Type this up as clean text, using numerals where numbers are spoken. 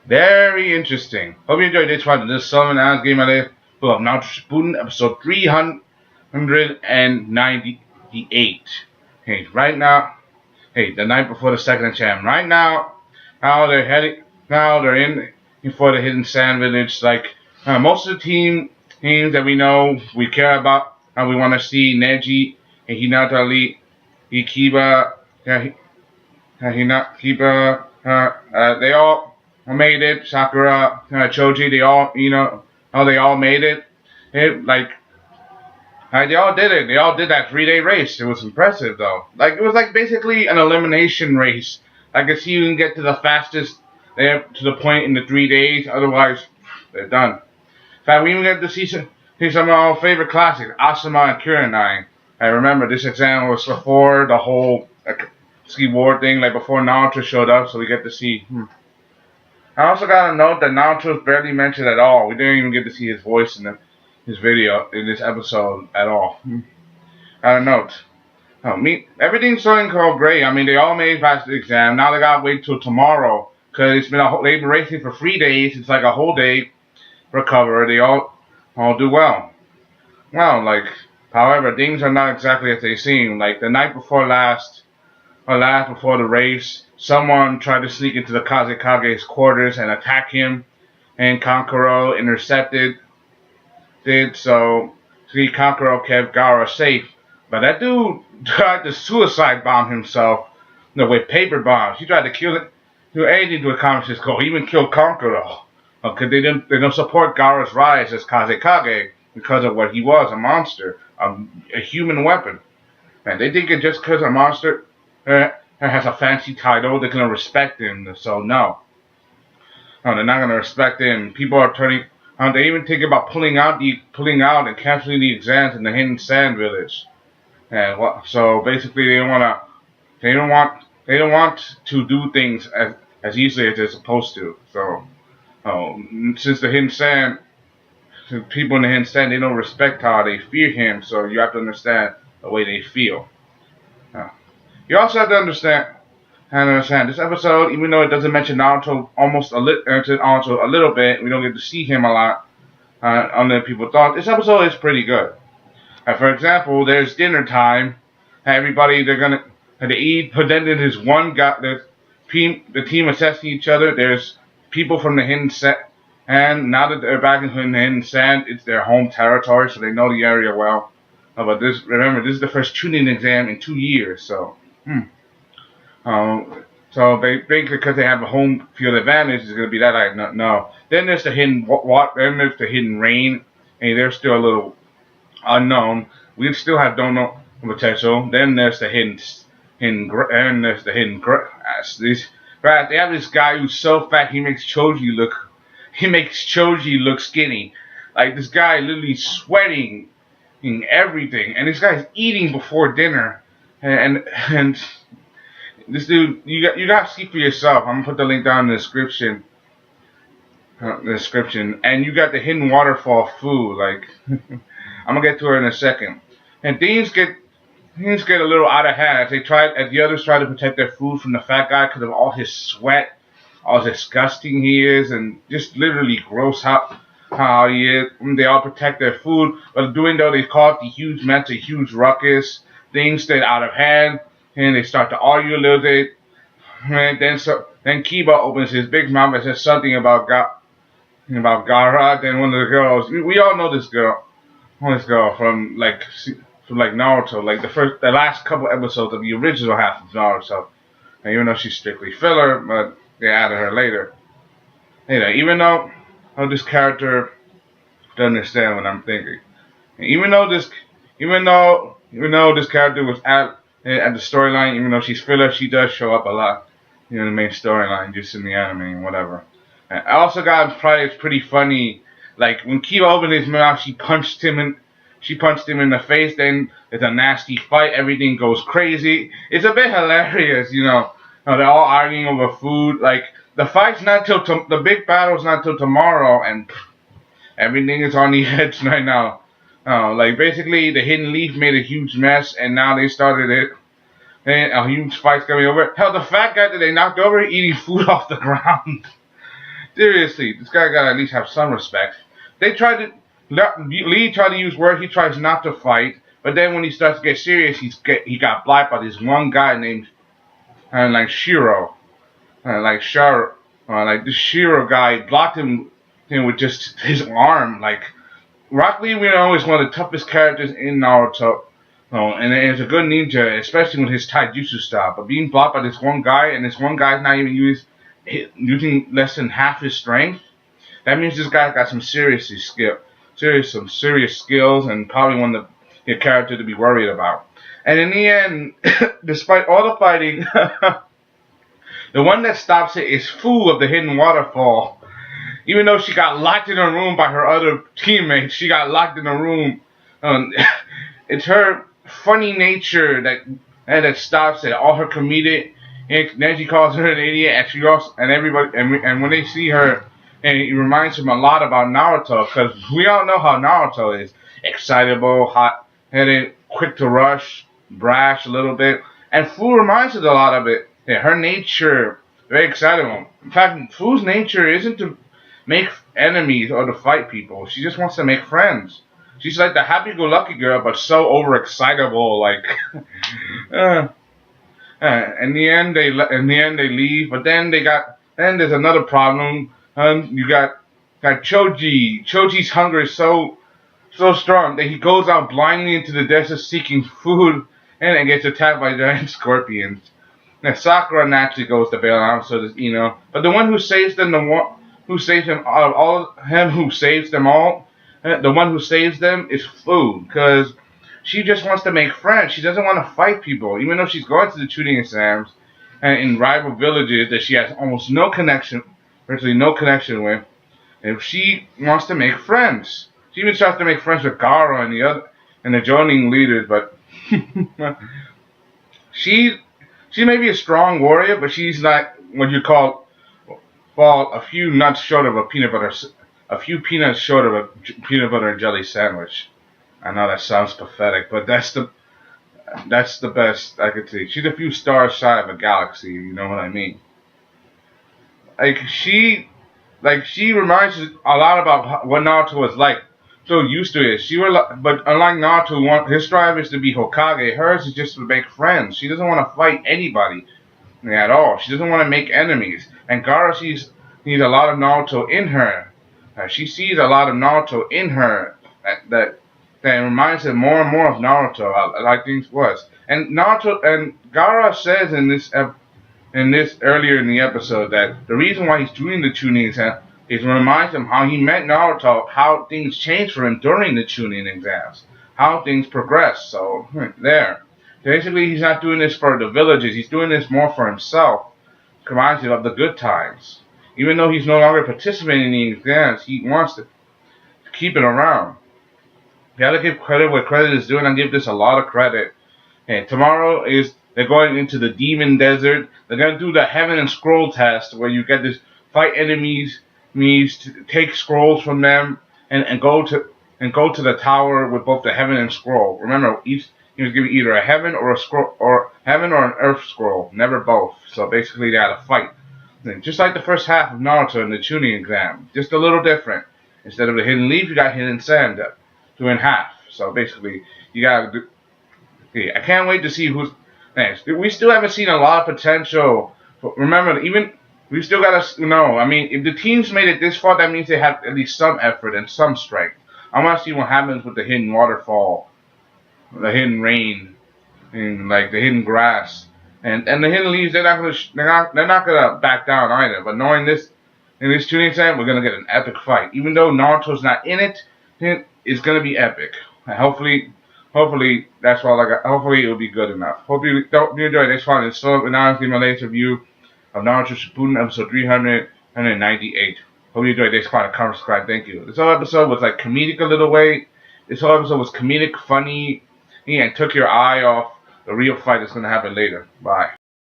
Very interesting. Hope you enjoyed this one. This is Sellavin as Game of full of Naruto Shippuden, episode 398. Hey, right now, hey, the night before the second exam. Right now they're heading, now they're in for the hidden sand village. Like most of the teams that we know, we care about, and we want to see Neji and Hinata Ali, Ikiba, Hinata, they all made it. Sakura, Choji, they all, how they all made it. They all did it. They all did that 3-day race. It was impressive, though. Like, it was like basically an elimination race. I could see you can get to the fastest there to the point in the 3 days. Otherwise, they're done. In fact, we even get to see some of our favorite classics, Asuma and Kurenai. I remember this exam was before the whole ski war thing, like before Naruto showed up, so we get to see. I also got to note that Naruto is barely mentioned at all. We didn't even get to see his voice in his video in this episode at all. Got a note. Everything's starting to go great. I mean, they all made it past the exam. Now they gotta wait till tomorrow because they've been racing for 3 days. It's like a whole day recover. They all do well. Well, however, things are not exactly as they seem. Like the night before last before the race, someone tried to sneak into the Kazekage's quarters and attack him, and Kankuro intercepted. So Kankuro kept Gaara safe. But that dude tried to suicide bomb himself with paper bombs. He tried to do anything to accomplish his goal. He even killed Kankuro. Because they don't support Gaara's rise as Kazekage because of what he was, a monster, a human weapon. And they think it just because a monster has a fancy title, they're going to respect him. So no, they're not going to respect him. People are turning. They even think about pulling out and canceling the exams in the Hidden Sand Village. And so basically, they don't want to do things as easily as they're supposed to. So since the Hidden Sand, people in the Hidden Sand, they don't respect how they fear him. So you have to understand the way they feel. You also have to understand this episode, even though it doesn't mention Naruto a little bit, we don't get to see him a lot on the people thought. This episode is pretty good. For example, there's dinner time. Everybody they eat, but then there's one guy. The team assessing each other. There's people from the Hidden Sand, and now that they're back in the Hidden Sand, it's their home territory, so they know the area well. But this is the first tuning exam in 2 years, so. So they think because they have a home field advantage, it's gonna be that no. Then there's the hidden Then there's the hidden rain, and they're still a little unknown. We still don't know potential. Then there's the hidden grass. They have this guy who's so fat he makes Choji look skinny. Like this guy literally sweating and everything, and this guy's eating before dinner. And this dude, you gotta see for yourself. I'm gonna put the link down in the description. And you got the hidden waterfall food. Like I'm gonna get to her in a second. And things get a little out of hand as the others try to protect their food from the fat guy because of all his sweat, how disgusting he is, and just literally gross how he is. They all protect their food, but doing though they cause the huge mess, a huge ruckus. Things get out of hand, and they start to argue a little bit. And then Kiba opens his big mouth and says something about Gaara. Then one of the girls, we all know this girl from Naruto, like the last couple episodes of the original half of Naruto. And even though she's strictly filler, but they added her later. Even though this character doesn't understand what I'm thinking, and even though this character was at the storyline, even though she's filler, she does show up a lot, in the main storyline, just in the anime and whatever. And I also got it's pretty funny, like when Kiba opened his mouth, she punched him in the face. Then it's a nasty fight. Everything goes crazy. It's a bit hilarious, they're all arguing over food. Like the fight's not till the big battle's not till tomorrow, and everything is on the edge right now. Like basically the Hidden Leaf made a huge mess, and now they started it. And a huge fight's coming over. Hell, the fat guy that they knocked over eating food off the ground. Seriously, this guy gotta at least have some respect. They tried to Lee tried to use words. He tries not to fight, but then when he starts to get serious, he got blocked by this one guy named like Shiro, like Shar, like this Shiro guy blocked him with just his arm. Like Rock Lee, we know, is one of the toughest characters in Naruto. Oh, and it's a good ninja, especially with his taijutsu style. But being blocked by this one guy, and this one guy's not even using less than half his strength, that means this guy got some some serious skills, and probably one of the character to be worried about. And in the end, despite all the fighting, the one that stops it is Fu of the Hidden Waterfall. Even though she got locked in a room by her other teammates, she got locked in a room. It's her funny nature that stops it. All her comedic, and then she calls her an idiot, and she also and when they see her, and it reminds them a lot about Naruto, because we all know how Naruto is: excitable, hot-headed, quick to rush, brash a little bit, and Fu reminds us a lot of it. Yeah, her nature, very excitable. In fact, Fu's nature isn't to make enemies or to fight people. She just wants to make friends. She's like the happy-go-lucky girl, but so overexcitable. Like, in the end they leave. But then there's another problem. You got Choji. Choji's hunger is so strong that he goes out blindly into the desert seeking food, and then gets attacked by giant scorpions. Now Sakura naturally goes to bail out, so does Ino. But the one who saves them, who saves them all, the one who saves them is Fu, because she just wants to make friends. She doesn't want to fight people, even though she's going to the tuning exams and in rival villages that she has almost no connection, virtually no connection with. And she wants to make friends. She even starts to make friends with Gaara and the joining leaders, but she may be a strong warrior, but she's not what you fall a few nuts short of a peanuts short of a peanut butter and jelly sandwich. I know that sounds pathetic, but that's the best I could say. She's a few stars shy of a galaxy, you know what I mean? She reminds us a lot about what Naruto was like. So used to it. But unlike Naruto, his drive is to be Hokage. Hers is just to make friends. She doesn't want to fight anybody at all. She doesn't want to make enemies. And Gaara sees a lot of Naruto in her. She sees a lot of Naruto in her that reminds her more and more of Naruto, like things was. And Gaara says in this earlier in the episode that the reason why he's doing the tuning exam is to remind him how he met Naruto, how things changed for him during the tuning exams, how things progressed. So there, basically he's not doing this for the villages. He's doing this more for himself. Reminds him of the good times. Even though he's no longer participating in the exams, he wants to keep it around. You gotta give credit where credit is due, and I give this a lot of credit. And tomorrow they're going into the Demon Desert. They're gonna do the Heaven and Scroll test, where you get this fight enemies, to take scrolls from them, and go to the tower with both the Heaven and Scroll. Remember, he was given either a Heaven or a Scroll, or Heaven or an Earth Scroll, never both. So basically, they had to fight. Just like the first half of Naruto in the tuning exam, just a little different. Instead of the hidden leaf, you got hidden sand doing half. So basically, you gotta do. Yeah, I can't wait to see who's next. We still haven't seen a lot of potential. Remember, we still gotta know. I mean, if the teams made it this far, that means they have at least some effort and some strength. I want to see what happens with the hidden waterfall, the hidden rain, and like the hidden grass. And the hidden leaves, they're not gonna back down either. But knowing this, in this tuning exam, we're gonna get an epic fight. Even though Naruto's not in it, it's gonna be epic. And hopefully that's all I got. Hopefully it'll be good enough. Hope you enjoyed this one. It's still announcing my latest review of Naruto Shippuden episode 398. Hope you enjoyed this one. Comment, subscribe. Thank you. This whole episode was like comedic a little way. This whole episode was comedic, funny, and took your eye off the real fight that's going to happen later. Bye.